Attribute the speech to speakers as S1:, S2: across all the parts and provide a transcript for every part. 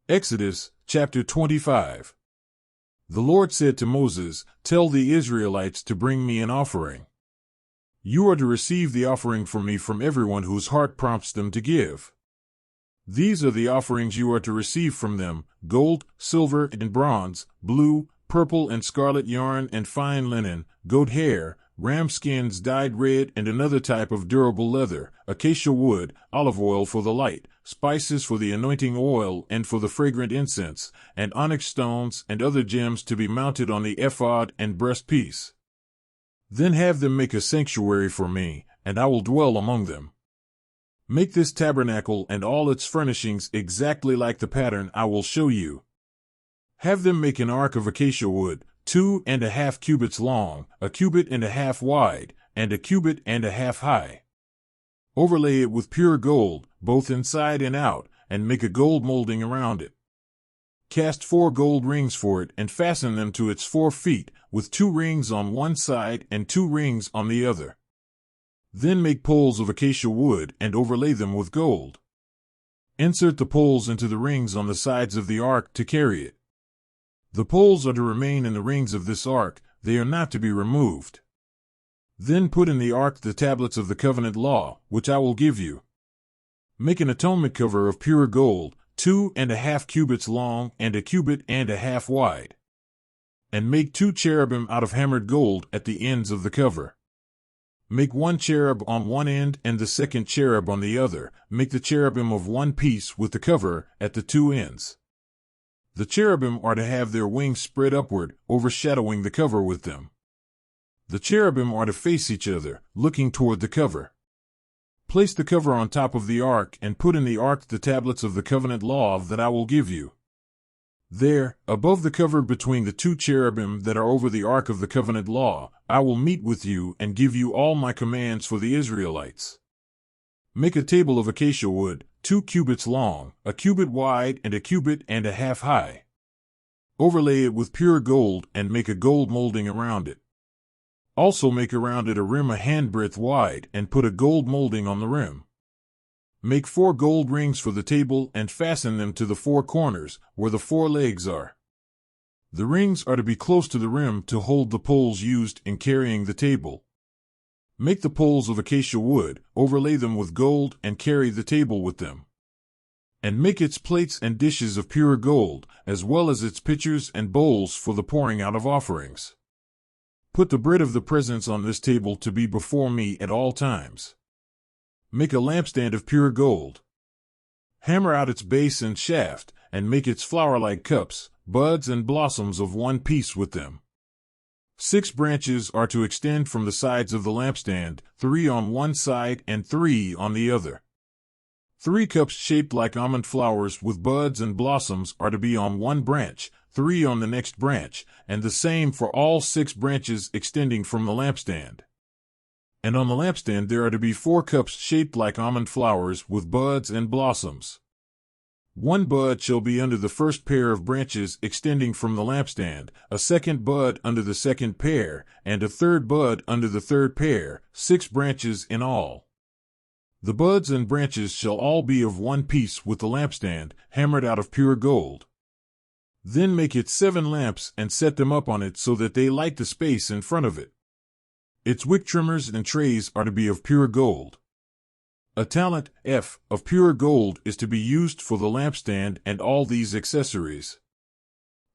S1: Exodus chapter 25. The Lord said to Moses, "Tell the Israelites to bring me an offering. You are to receive the offering from me from everyone whose heart prompts them to give. These are the offerings you are to receive from them: gold, silver, and bronze, blue, purple, and scarlet yarn and fine linen, goat hair, ram skins dyed red and another type of durable leather, acacia wood, olive oil for the light, spices for the anointing oil and for the fragrant incense, and onyx stones and other gems to be mounted on the ephod and breastpiece. Then have them make a sanctuary for me, and I will dwell among them. Make this tabernacle and all its furnishings exactly like the pattern I will show you. Have them make an ark of acacia wood, 2.5 cubits long, 1.5 cubits wide, and 1.5 cubits high. Overlay it with pure gold, both inside and out, and make a gold molding around it. Cast 4 gold rings for it and fasten them to its 4 feet, with 2 rings on one side and 2 rings on the other. Then make poles of acacia wood and overlay them with gold. Insert the poles into the rings on the sides of the ark to carry it. The poles are to remain in the rings of this ark, they are not to be removed. Then put in the ark the tablets of the covenant law, which I will give you. Make an atonement cover of pure gold, 2.5 cubits long and 1.5 cubits wide. And make 2 cherubim out of hammered gold at the ends of the cover. Make 1 cherub on one end and the second cherub on the other. Make the cherubim of one piece with the cover at the 2 ends. The cherubim are to have their wings spread upward, overshadowing the cover with them. The cherubim are to face each other, looking toward the cover. Place the cover on top of the ark and put in the ark the tablets of the covenant law that I will give you. There, above the cover between the 2 cherubim that are over the ark of the covenant law, I will meet with you and give you all my commands for the Israelites. Make a table of acacia wood, 2 cubits long, 1 cubit wide, and 1.5 cubits high. Overlay it with pure gold and make a gold molding around it. Also make around it a rim a handbreadth wide and put a gold molding on the rim. Make 4 gold rings for the table and fasten them to the 4 corners, where the 4 legs are. The rings are to be close to the rim to hold the poles used in carrying the table. Make the poles of acacia wood, overlay them with gold, and carry the table with them. And make its plates and dishes of pure gold, as well as its pitchers and bowls for the pouring out of offerings. Put the bread of the presence on this table to be before me at all times. Make a lampstand of pure gold. Hammer out its base and shaft, and make its flower-like cups, buds and blossoms of one piece with them. 6 branches are to extend from the sides of the lampstand, 3 on one side and 3 on the other. 3 cups shaped like almond flowers with buds and blossoms are to be on one branch, 3 on the next branch, and the same for all 6 branches extending from the lampstand. And on the lampstand there are to be 4 cups shaped like almond flowers with buds and blossoms. 1 bud shall be under the first pair of branches extending from the lampstand, a 2nd bud under the 2nd pair, and a 3rd bud under the 3rd pair, 6 branches in all. The buds and branches shall all be of one piece with the lampstand, hammered out of pure gold. Then make it 7 lamps and set them up on it so that they light the space in front of it. Its wick trimmers and trays are to be of pure gold. A talent, of pure gold is to be used for the lampstand and all these accessories.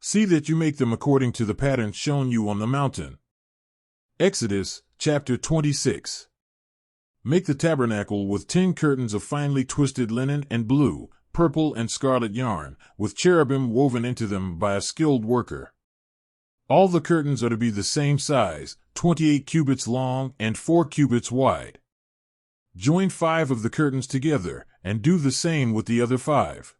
S1: See that you make them according to the pattern shown you on the mountain. Exodus chapter 26. Make the tabernacle with 10 curtains of finely twisted linen and blue, purple, and scarlet yarn, with cherubim woven into them by a skilled worker. All the curtains are to be the same size, 28 cubits long and 4 cubits wide. Join 5 of the curtains together, and do the same with the other 5.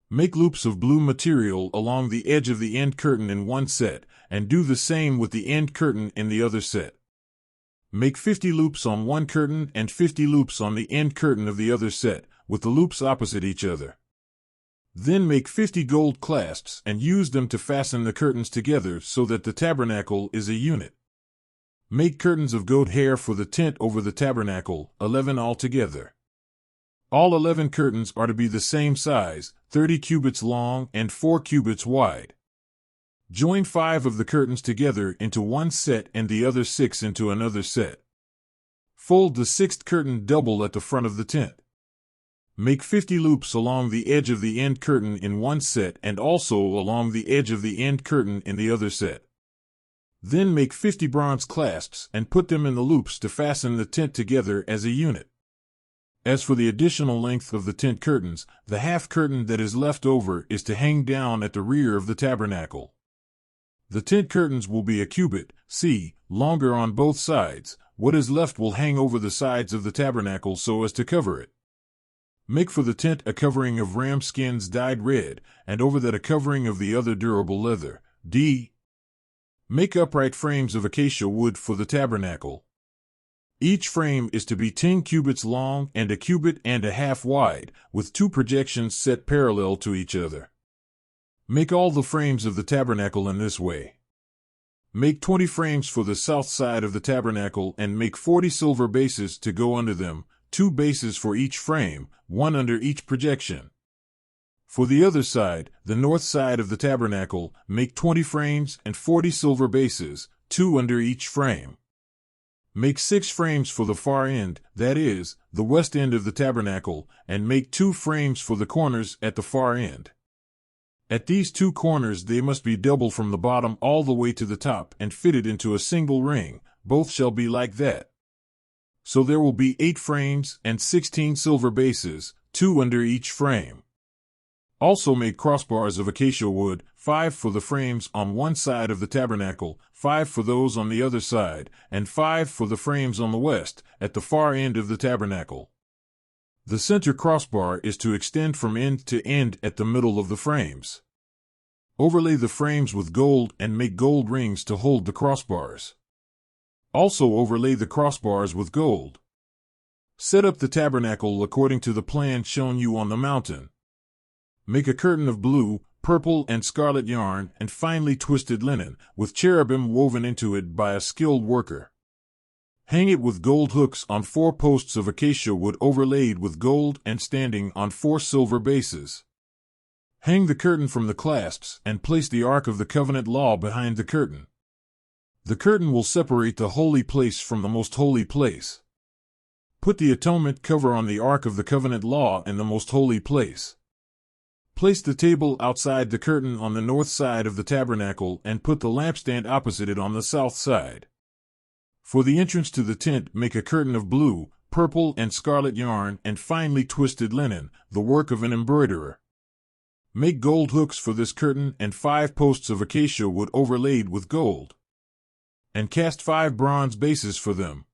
S1: Make loops of blue material along the edge of the end curtain in one set, and do the same with the end curtain in the other set. Make 50 loops on one curtain and 50 loops on the end curtain of the other set, with the loops opposite each other. Then make 50 gold clasps and use them to fasten the curtains together so that the tabernacle is a unit. Make curtains of goat hair for the tent over the tabernacle, 11 altogether. All 11 curtains are to be the same size, 30 cubits long and 4 cubits wide. Join 5 of the curtains together into one set and the other 6 into another set. Fold the 6th curtain double at the front of the tent. Make 50 loops along the edge of the end curtain in one set and also along the edge of the end curtain in the other set. Then make 50 bronze clasps and put them in the loops to fasten the tent together as a unit. As for the additional length of the tent curtains, the half curtain that is left over is to hang down at the rear of the tabernacle. The tent curtains will be a cubit, longer on both sides. What is left will hang over the sides of the tabernacle so as to cover it. Make for the tent a covering of ram skins dyed red, and over that a covering of the other durable leather. Make upright frames of acacia wood for the tabernacle. Each frame is to be 10 cubits long and a cubit and a half wide, with 2 projections set parallel to each other. Make all the frames of the tabernacle in this way. Make 20 frames for the south side of the tabernacle and make 40 silver bases to go under them, 2 bases for each frame, 1 under each projection. For the other side, the north side of the tabernacle, make 20 frames and 40 silver bases, 2 under each frame. Make 6 frames for the far end, that is, the west end of the tabernacle, and make 2 frames for the corners at the far end. At these 2 corners they must be double from the bottom all the way to the top and fitted into a single ring. Both shall be like that. So there will be 8 frames and 16 silver bases, 2 under each frame. Also make crossbars of acacia wood, 5 for the frames on one side of the tabernacle, 5 for those on the other side, and 5 for the frames on the west, at the far end of the tabernacle. The center crossbar is to extend from end to end at the middle of the frames. Overlay the frames with gold and make gold rings to hold the crossbars. Also overlay the crossbars with gold. Set up the tabernacle according to the plan shown you on the mountain. Make a curtain of blue, purple, and scarlet yarn and finely twisted linen, with cherubim woven into it by a skilled worker. Hang it with gold hooks on 4 posts of acacia wood overlaid with gold and standing on 4 silver bases. Hang the curtain from the clasps and place the Ark of the Covenant Law behind the curtain. The curtain will separate the holy place from the most holy place. Put the atonement cover on the Ark of the Covenant Law in the most holy place. Place the table outside the curtain on the north side of the tabernacle and put the lampstand opposite it on the south side. For the entrance to the tent, make a curtain of blue, purple, and scarlet yarn and finely twisted linen, the work of an embroiderer. Make gold hooks for this curtain and 5 posts of acacia wood overlaid with gold. And cast 5 bronze bases for them.